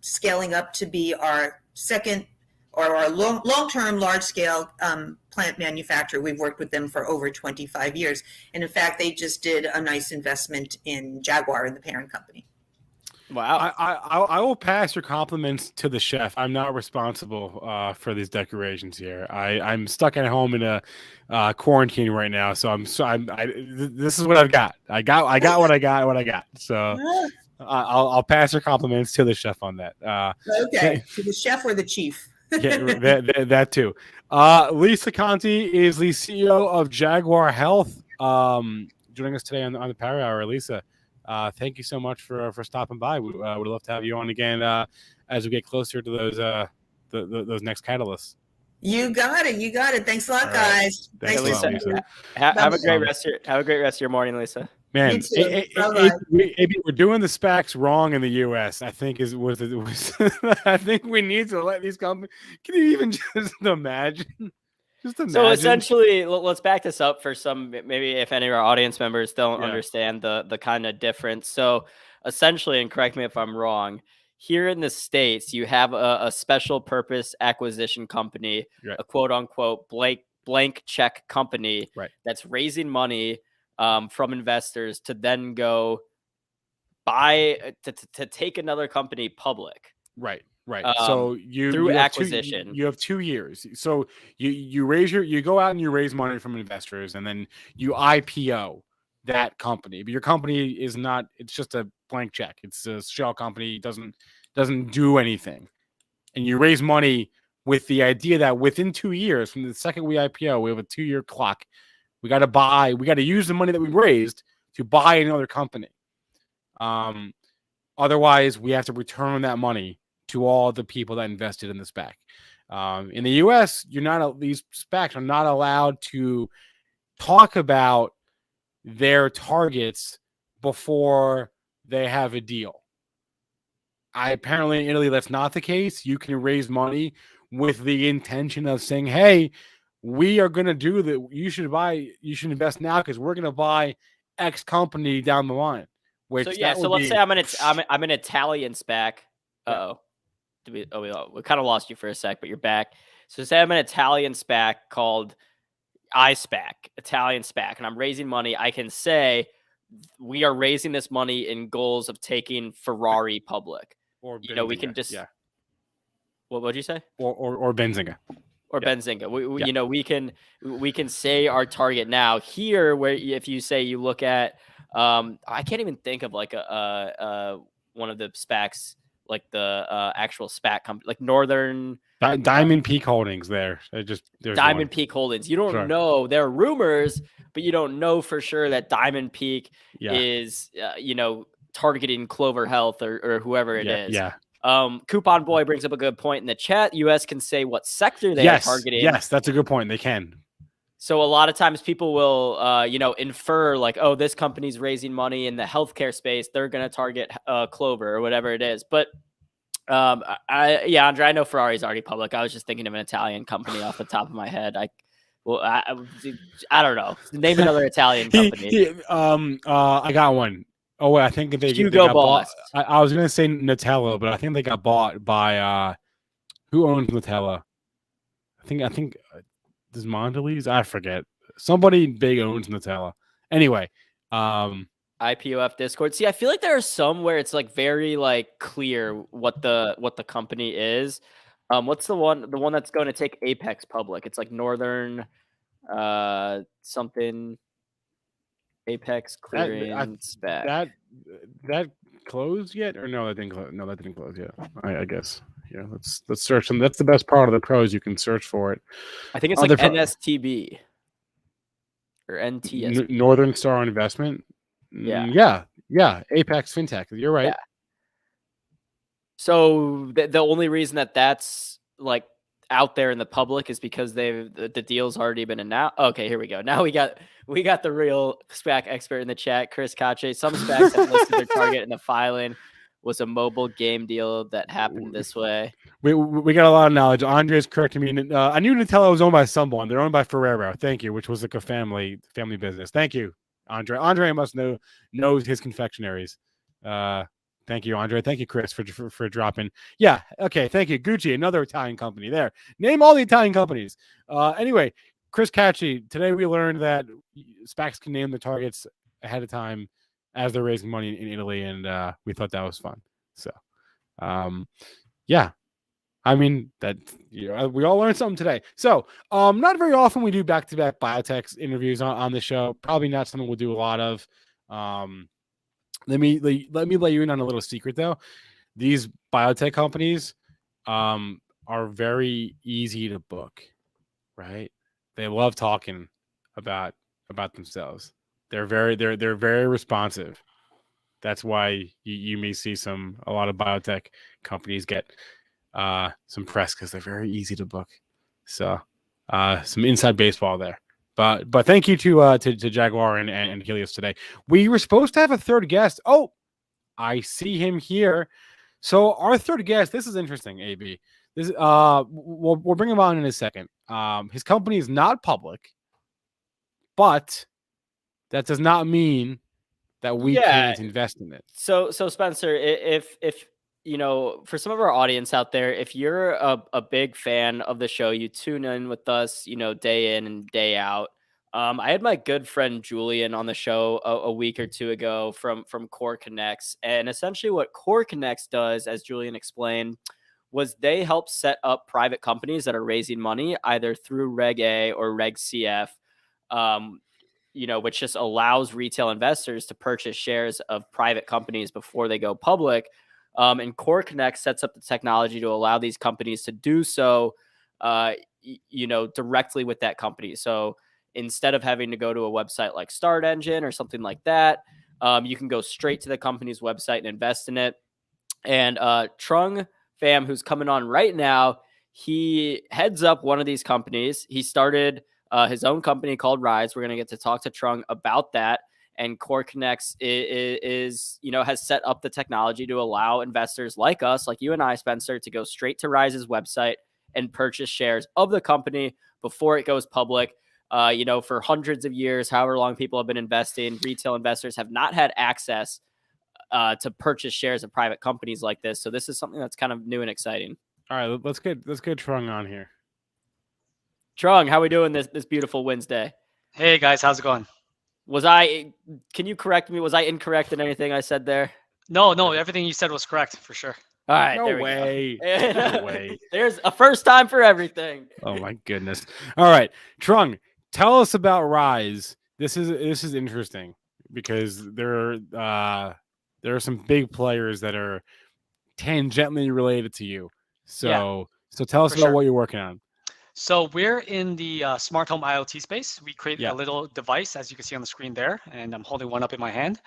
scaling up to be our second or our long-term, large-scale plant manufacturer. We've worked with them for over 25 years, and in fact, they just did a nice investment in Jaguar, in the parent company. Wow. I will pass your compliments to the chef. I'm not responsible for these decorations here. I'm stuck at home in a quarantine right now, so this is what I've got. I got what I got. So I'll pass your compliments to the chef on that. Okay, to the chef or the chief. Yeah, that too. Lisa Conte is the CEO of Jaguar Health. Joining us today on the Power Hour. Lisa, thank you so much for stopping by. We would love to have you on again as we get closer to those next catalysts. You got it. Thanks a lot, guys. Thanks Nice a to lot, see you. Lisa. Have a great rest of your morning, Lisa. Man, You too. we're doing the SPACs wrong in the U.S. I think I think we need to let these companies. Can you even just imagine? So essentially, let's back this up for some, maybe if any of our audience members don't understand the kind of difference. So essentially, and correct me if I'm wrong, here in the States, you have a special purpose acquisition company, right, a quote unquote blank check company, right, that's raising money from investors to then go buy, to take another company public. Right. So through acquisition, you have 2 years. So you go out and you raise money from investors, and then you IPO that company. But your company is not. It's just a blank check. It's a shell company. Doesn't do anything. And you raise money with the idea that within 2 years from the second we IPO, we have a 2-year clock. We got to use the money that we raised to buy another company. Otherwise, we have to return that money to all the people that invested in the SPAC. In the U.S., these SPACs are not allowed to talk about their targets before they have a deal. Apparently in Italy, that's not the case. You can raise money with the intention of saying, "Hey, we are going to do that. You should invest now because we're going to buy X company down the line." So let's say I'm an Italian SPAC. Uh-oh. We kind of lost you for a sec, but you're back. So say I'm an Italian SPAC called iSPAC, Italian SPAC, and I'm raising money. I can say we are raising this money in goals of taking Ferrari public. Or Benzinga, we can just What would you say? Or Benzinga. Or Benzinga. We can say our target now. Here, where if you say you look at I can't even think of like a one of the SPACs, like the actual SPAC company, like Northern Diamond Peak Holdings. There's Diamond Peak Holdings. You don't know. There are rumors, but you don't know for sure that Diamond Peak is targeting Clover Health or whoever it is. Yeah. Coupon Boy brings up a good point in the chat. US can say what sector they are targeting. Yes, that's a good point. They can. So a lot of times people will, infer like, oh, this company's raising money in the healthcare space. They're going to target Clover or whatever it is. But Andre, I know Ferrari's already public. I was just thinking of an Italian company off the top of my head. I don't know. Name another Italian company. I got one. Oh, wait, I think they got bought. I was going to say Nutella, but I think they got bought by who owns Nutella? I think. Does Mondelez? I forget. Somebody big owns Nutella. Anyway, IPOF Discord. See, I feel like there are some where it's like very like clear what the company is. What's the one that's going to take Apex public? It's like Northern something Apex Clearing SPAC. That closed yet? Or no, that didn't close. No, that didn't close yet. I guess. Yeah, let's search them. That's the best part of the pros. You can search for it. I think it's like NSTB or NTS. Northern Star Investment. Yeah. Apex FinTech. You're right. Yeah. So the only reason that's like out there in the public is because the deal's already been announced. Okay, here we go. Now we got We got the real SPAC expert in the chat, Chris Kache. Some SPACs have listed their target in the filing was a mobile game deal that happened this way. We got a lot of knowledge. Andre's correcting me. I knew Nutella was owned by someone. They're owned by Ferrero. Thank you, which was like a family business. Thank you, Andre. Andre must knows his confectionaries. Thank you, Andre. Thank you, Chris, for dropping. Yeah, okay. Thank you, Gucci, another Italian company. There, name all the Italian companies. Anyway, Chris Kache. Today we learned that SPACs can name the targets ahead of time as they're raising money in Italy, and we thought that was fun. So, yeah, I mean that we all learned something today. So, not very often we do back-to-back biotech interviews on the show. Probably not something we'll do a lot of. Let me let you in on a little secret though. These biotech companies are very easy to book, right? They love talking about themselves. They're very responsive. That's why you may see a lot of biotech companies get some press because they're very easy to book. So some inside baseball there. But thank you to Jaguar and Helios today. We were supposed to have a third guest. Oh, I see him here. So our third guest, this is interesting, AB. This we'll bring him on in a second. His company is not public, but that does not mean that we can't invest in it. So Spencer, if for some of our audience out there, if you're a big fan of the show, you tune in with us, day in and day out. I had my good friend Julian on the show a week or two ago from Core Connects, and essentially what Core Connects does, as Julian explained, was they help set up private companies that are raising money either through Reg A or Reg CF. Which just allows retail investors to purchase shares of private companies before they go public. And Core Connect sets up the technology to allow these companies to do so, directly with that company. So instead of having to go to a website like Start Engine or something like that, you can go straight to the company's website and invest in it. And Trung, Pham, who's coming on right now, he heads up one of these companies. He started his own company called RYSE. We're going to get to talk to Trung about that. And Core Connects is has set up the technology to allow investors like us, like you and I, Spencer, to go straight to RYSE's website and purchase shares of the company before it goes public. For hundreds of years, however long people have been investing, retail investors have not had access to purchase shares of private companies like this. So this is something that's kind of new and exciting. All right, let's get Trung on here. Trung, how are we doing this beautiful Wednesday? Hey guys, how's it going? Can you correct me? Was I incorrect in anything I said there? No, everything you said was correct for sure. All right, no way. No way. There's a first time for everything. Oh my goodness. All right, Trung, tell us about RYSE. This is interesting because there are some big players that are tangentially related to you. So tell us about what you're working on. So we're in the smart home IoT space. We created a little device, as you can see on the screen there, and I'm holding one up in my hand.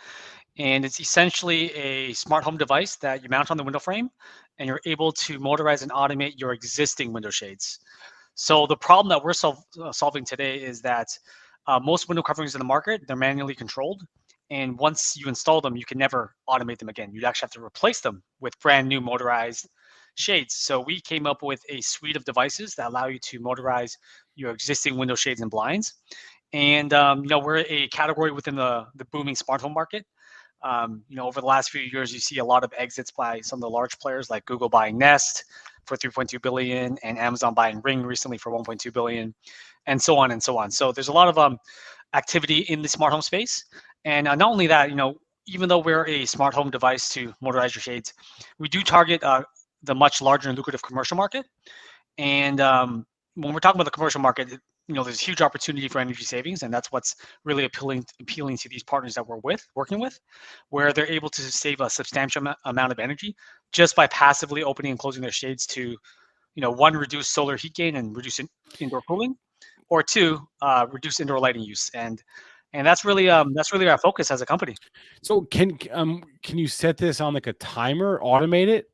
And it's essentially a smart home device that you mount on the window frame, and you're able to motorize and automate your existing window shades. So the problem that we're solving today is that most window coverings in the market, they're manually controlled. And once you install them, you can never automate them again. You'd actually have to replace them with brand new motorized shades. So we came up with a suite of devices that allow you to motorize your existing window shades and blinds. And we're a category within the booming smart home market. Over the last few years, you see a lot of exits by some of the large players like Google buying Nest for $3.2 billion and Amazon buying Ring recently for $1.2 billion, and so on and so on. So there's a lot of activity in the smart home space. And not only that, even though we're a smart home device to motorize your shades, we do target the much larger and lucrative commercial market. And when we're talking about the commercial market, there's a huge opportunity for energy savings, and that's what's really appealing to these partners that we're working with, where they're able to save a substantial amount of energy just by passively opening and closing their shades to, one, reduce solar heat gain and reduce indoor cooling, or two, reduce indoor lighting use. And that's really our focus as a company. So can you set this on like a timer, automate it?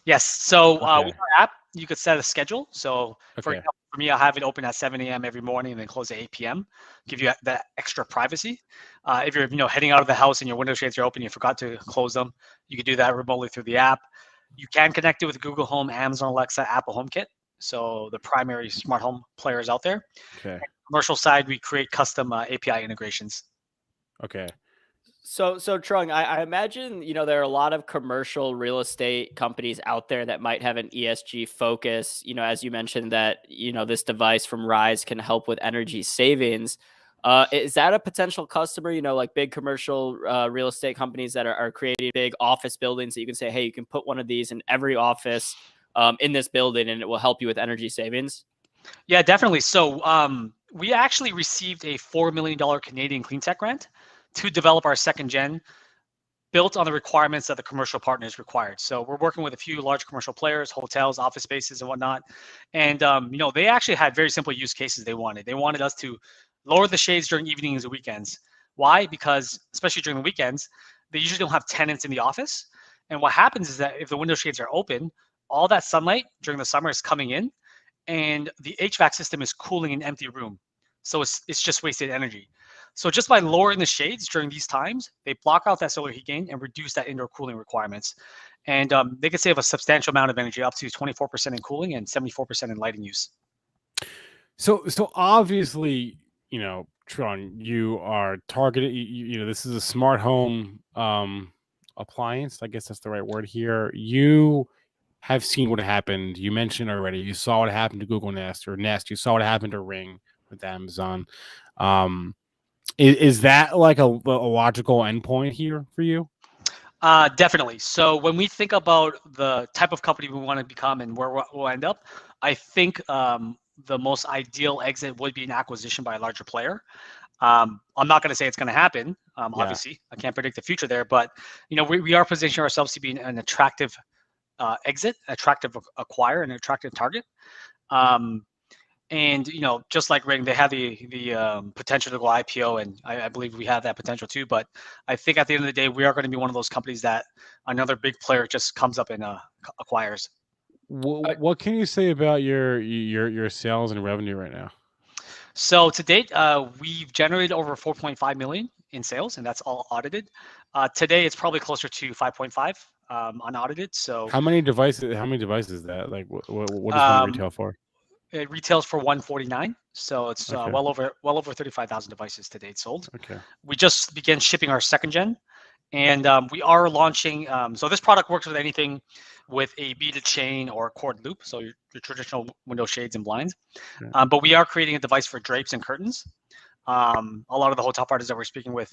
Yes. So with our app, you could set a schedule. So for Okay. example, for me, I have it open at 7 a.m. every morning and then close at 8 p.m. Give you that extra privacy. If you're heading out of the house and your window shades are open, you forgot to close them, you can do that remotely through the app. You can connect it with Google Home, Amazon Alexa, Apple HomeKit. So the primary smart home players out there. Okay. Commercial side, we create custom API integrations. Okay. So Trung, I imagine, there are a lot of commercial real estate companies out there that might have an ESG focus, as you mentioned that, this device from RYSE can help with energy savings. Is that a potential customer, like big commercial real estate companies that are creating big office buildings that you can say, hey, you can put one of these in every office in this building and it will help you with energy savings? Yeah, definitely. So we actually received a $4 million Canadian clean tech grant to develop our second gen built on the requirements that the commercial partners required. So we're working with a few large commercial players, hotels, office spaces and whatnot. And, they actually had very simple use cases they wanted. They wanted us to lower the shades during evenings and weekends. Why? Because especially during the weekends, they usually don't have tenants in the office. And what happens is that if the window shades are open, all that sunlight during the summer is coming in and the HVAC system is cooling an empty room. So it's just wasted energy. So just by lowering the shades during these times, they block out that solar heat gain and reduce that indoor cooling requirements. And they could save a substantial amount of energy, up to 24% in cooling and 74% in lighting use. So obviously, Trung, you are targeted. This is a smart home appliance. I guess that's the right word here. You have seen what happened. You mentioned already. You saw what happened to Google Nest or Nest. You saw what happened to Ring with Amazon. Is that like a logical endpoint here for you? Definitely. So when we think about the type of company we want to become and where we'll end up, I think the most ideal exit would be an acquisition by a larger player. I'm not going to say it's going to happen. Obviously, I can't predict the future there, but we are positioning ourselves to be an attractive exit, attractive acquire, and an attractive target. And just like Ring, they have the potential to go IPO, and I believe we have that potential too. But I think at the end of the day, we are going to be one of those companies that another big player just comes up and acquires. What can you say about your sales and revenue right now? So to date, we've generated over 4.5 million in sales, and that's all audited. Today, it's probably closer to 5.5 unaudited. So how many devices is that? Like what does one retail for? It retails for 149, so it's Okay. well over 35,000 devices to date sold. Okay. We just began shipping our second gen, and we are launching. So this product works with anything with a beaded chain or a cord loop, so your traditional window shades and blinds. Yeah. But we are creating a device for drapes and curtains. A lot of the hotel parties that we're speaking with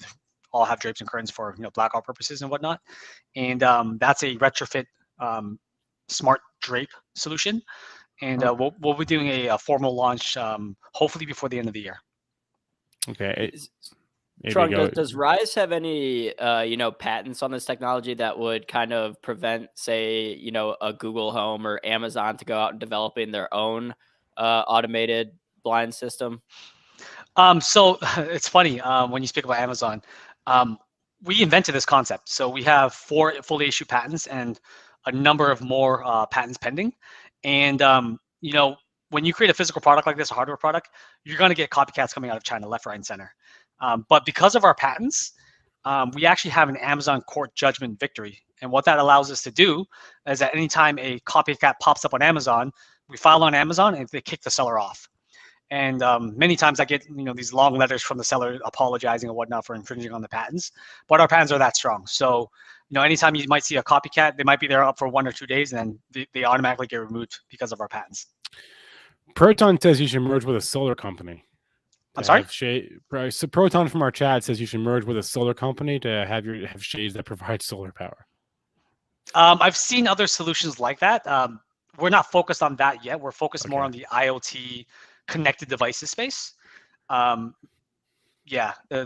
all have drapes and curtains for blackout purposes and whatnot, and that's a retrofit smart drape solution. And we'll be doing a formal launch hopefully before the end of the year. Okay. Trung, does RYSE have any patents on this technology that would kind of prevent, say, a Google Home or Amazon to go out and developing their own automated blind system? So it's funny when you speak about Amazon. We invented this concept. So we have 4 fully issued patents and a number of more patents pending. And, when you create a physical product like this, a hardware product, you're going to get copycats coming out of China, left, right, and center. But because of our patents, we actually have an Amazon court judgment victory. And what that allows us to do is at any time a copycat pops up on Amazon, we file on Amazon and they kick the seller off. And many times I get these long letters from the seller apologizing and whatnot for infringing on the patents. But our patents are that strong. So anytime you might see a copycat, they might be there up for 1 or 2 days, and then they automatically get removed because of our patents. Proton says you should merge with a solar company. I'm sorry? So Proton from our chat says you should merge with a solar company to have shades that provide solar power. I've seen other solutions like that. We're not focused on that yet. We're focused more on the IoT connected devices space. The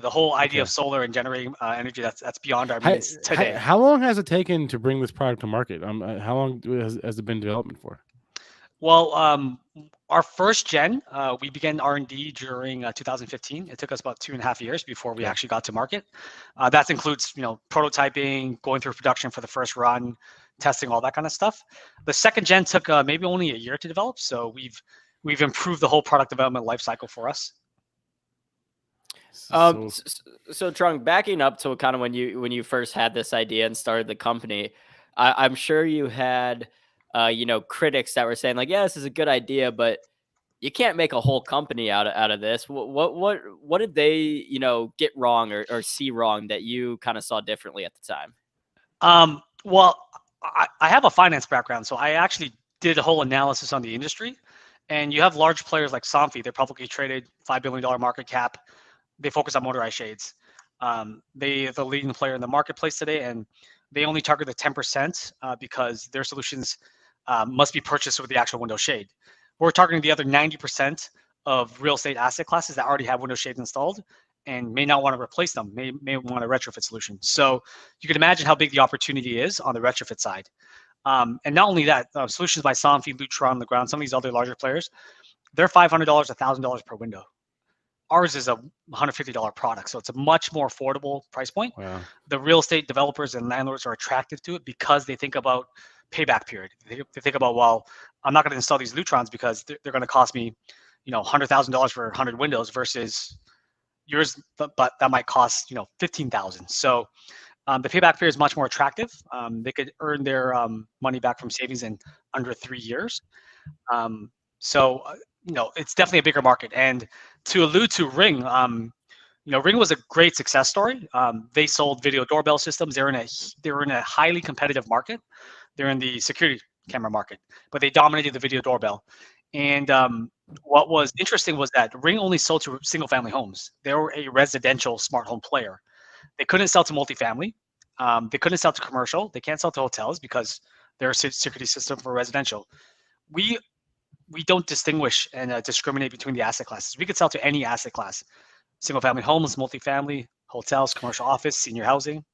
whole idea of solar and generating energy, that's beyond our means today. How long has it taken to bring this product to market? How long has it been in development for? Well, our first gen, we began R&D during 2015. It took us about 2.5 years before we actually got to market. That includes, prototyping, going through production for the first run, testing, all that kind of stuff. The second gen took maybe only a year to develop, so we've improved the whole product development lifecycle for us. So Trung, backing up to kind of when you first had this idea and started the company, I'm sure you had critics that were saying like, yeah, this is a good idea, but you can't make a whole company out of this. What did they get wrong or see wrong that you kind of saw differently at the time? Well, I have a finance background, so I actually did a whole analysis on the industry. And you have large players like Somfy, they're publicly traded, $5 billion market cap. They focus on motorized shades. They're the leading player in the marketplace today, and they only target the 10% because their solutions must be purchased with the actual window shade. We're targeting the other 90% of real estate asset classes that already have window shades installed and may not want to replace them, may want a retrofit solution. So you can imagine how big the opportunity is on the retrofit side. And not only that, solutions by Somfy, Lutron on the ground, some of these other larger players, they're $500, $1,000 per window. Ours is a $150 product, so it's a much more affordable price point. Wow. The real estate developers and landlords are attracted to it because they think about payback period. They think about, well, I'm not going to install these Lutrons because they're going to cost me, $100,000 for 100 windows versus yours, but that might cost $15,000. So the payback period is much more attractive. They could earn their money back from savings in under 3 years. So it's definitely a bigger market. And to allude to Ring, Ring was a great success story. They sold video doorbell systems. They were in a highly competitive market. They're in the security camera market, but they dominated the video doorbell. And what was interesting was that Ring only sold to single family homes. They were a residential smart home player. They couldn't sell to multifamily. They couldn't sell to commercial. They can't sell to hotels because they're a security system for residential. We don't distinguish and discriminate between the asset classes. We could sell to any asset class: single family homes, multifamily, hotels, commercial office, senior housing.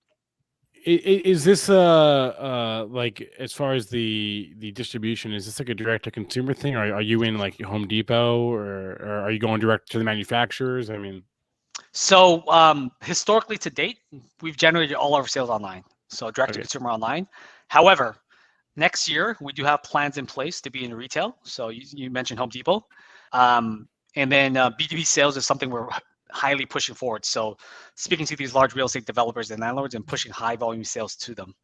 Is this like, as far as the distribution, is this like a direct to consumer thing, or are you in like Home Depot, or are you going direct to the manufacturers? I mean, so historically to date, we've generated all our sales online, so direct to consumer online. However, next year we do have plans in place to be in retail. So you mentioned Home Depot, and then B2B sales is something we're highly pushing forward. So speaking to these large real estate developers and landlords and pushing high volume sales to them.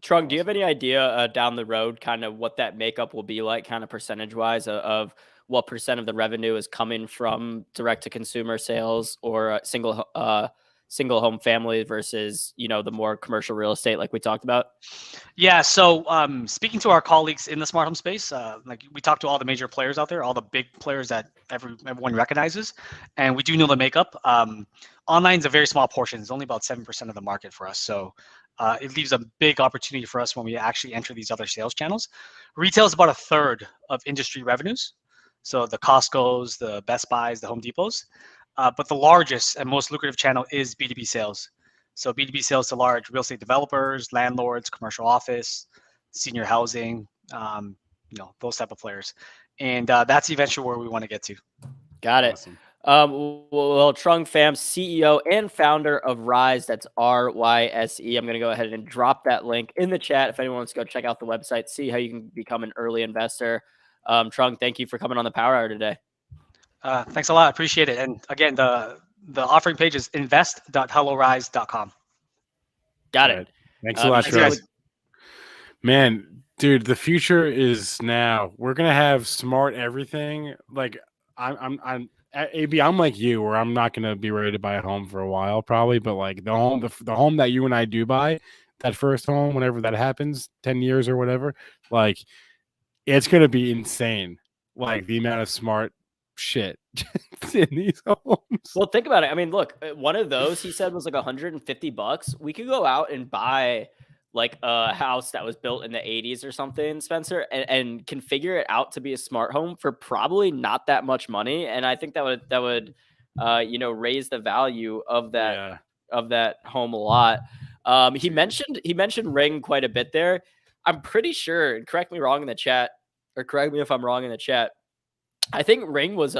Trung, do you have any idea down the road kind of what that makeup will be like, kind of percentage wise, of what percent of the revenue is coming from direct to consumer sales or single home family versus, the more commercial real estate like we talked about? Yeah. So speaking to our colleagues in the smart home space, like we talk to all the major players out there, all the big players that everyone recognizes, and we do know the makeup. Online is a very small portion. It's only about 7% of the market for us. So it leaves a big opportunity for us when we actually enter these other sales channels. Retail is about a third of industry revenues. So the Costco's, the Best Buys, the Home Depots. But the largest and most lucrative channel is B2B sales. So B2B sales to large real estate developers, landlords, commercial office, senior housing, those type of players. And that's eventually where we want to get to. Got it. awesome. Well, Trung Pham, CEO and founder of RYSE, that's RYSE. I'm going to go ahead and drop that link in the chat if anyone wants to go check out the website, see how you can become an early investor. Trung, thank you for coming on the Power Hour today. Thanks a lot. Appreciate it. And again, the offering page is invest.helloryse.com. Got it. Thanks a lot, thanks, guys. Man, dude, the future is now. We're gonna have smart everything. Like I'm AB, I'm like you, where I'm not gonna be ready to buy a home for a while, probably. But like the home that you and I do buy, that first home, whenever that happens, 10 years or whatever, like it's gonna be insane. Like the amount of smart shit in these homes. Well, think about it. I mean, look, one of those he said was like $150. We could go out and buy like a house that was built in the 80s or something, Spencer, and configure it out to be a smart home for probably not that much money. And I think that would raise the value of that home a lot. He mentioned Ring quite a bit there. I'm pretty sure, and correct me if I'm wrong in the chat, I think Ring was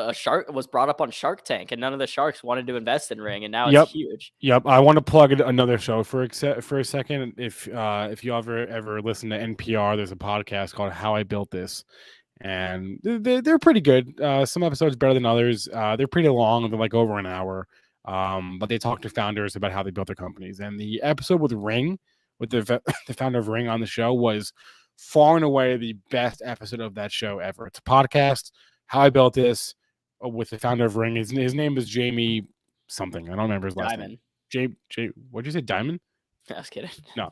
brought up on Shark Tank, and none of the sharks wanted to invest in Ring, and now Yep. it's huge. Yep. I want to plug another show for a second. If you ever listen to NPR, there's a podcast called How I Built This, and they're pretty good. Some episodes better than others. They're pretty long. They're like over an hour. But they talk to founders about how they built their companies. And the episode with Ring, with the founder of Ring on the show, was far and away the best episode of that show ever. It's a podcast. How I Built This, with the founder of Ring. His name is Jamie something. I don't remember his last name. What'd you say? Diamond? I was kidding. No.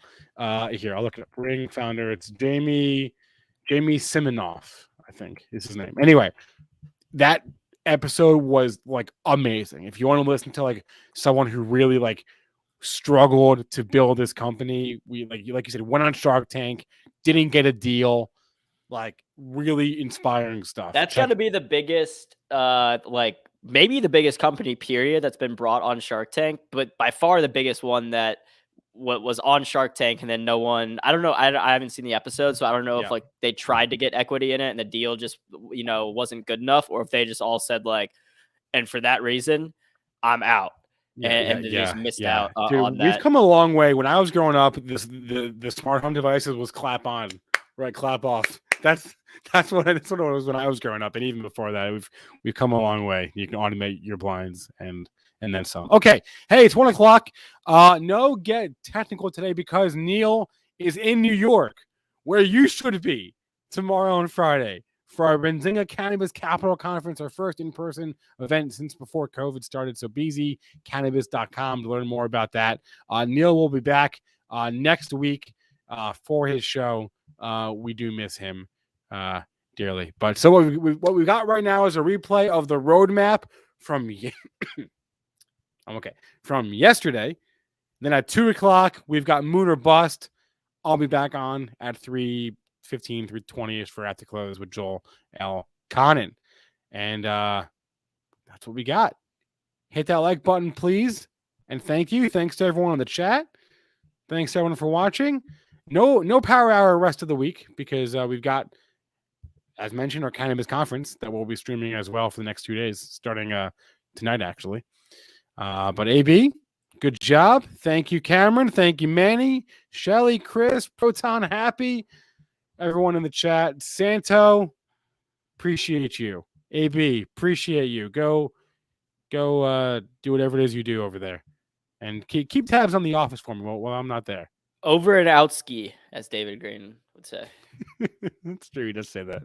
Here, I'll look it up. Ring founder. It's Jamie Siminoff, I think is his name. Anyway, that episode was like amazing. If you want to listen to like someone who really like struggled to build this company, we like you said, went on Shark Tank, didn't get a deal. Like really inspiring stuff. That's got to be the biggest, like maybe the biggest company period that's been brought on Shark Tank, but by far the biggest one that was on Shark Tank, and then no one. I don't know. I haven't seen the episode, so I don't know if like they tried to get equity in it and the deal just wasn't good enough, or if they just all said like, and for that reason, I'm out. And they just missed out on that. We've come a long way. When I was growing up, the smart home devices was clap on, right? Clap off. That's what it was when I was growing up, and even before that, we've come a long way. You can automate your blinds and then some. Okay, hey, it's 1 o'clock. No get technical today because Neil is in New York, where you should be tomorrow and Friday for our Benzinga Cannabis Capital Conference, our first in-person event since before COVID started. So bzcannabis.com to learn more about that. Neil will be back next week for his show. We do miss him dearly. But so what we got right now is a replay of the roadmap from from yesterday. Then at 2 o'clock, we've got Moon or Bust. I'll be back on at 3:15, 3:20ish for At the Close with Joel L. Conant. And that's what we got. Hit that like button, please. And thank you. Thanks to everyone in the chat. Thanks to everyone for watching. No Power Hour rest of the week because we've got, as mentioned, our Cannabis Conference that we'll be streaming as well for the next 2 days, starting tonight, actually. But AB, good job. Thank you, Cameron. Thank you, Manny, Shelly, Chris, Proton Happy, everyone in the chat. Santo, appreciate you. AB, appreciate you. Go do whatever it is you do over there. And keep tabs on the office for me while I'm not there. Over and out ski, as David Green would say. That's true. He does say that.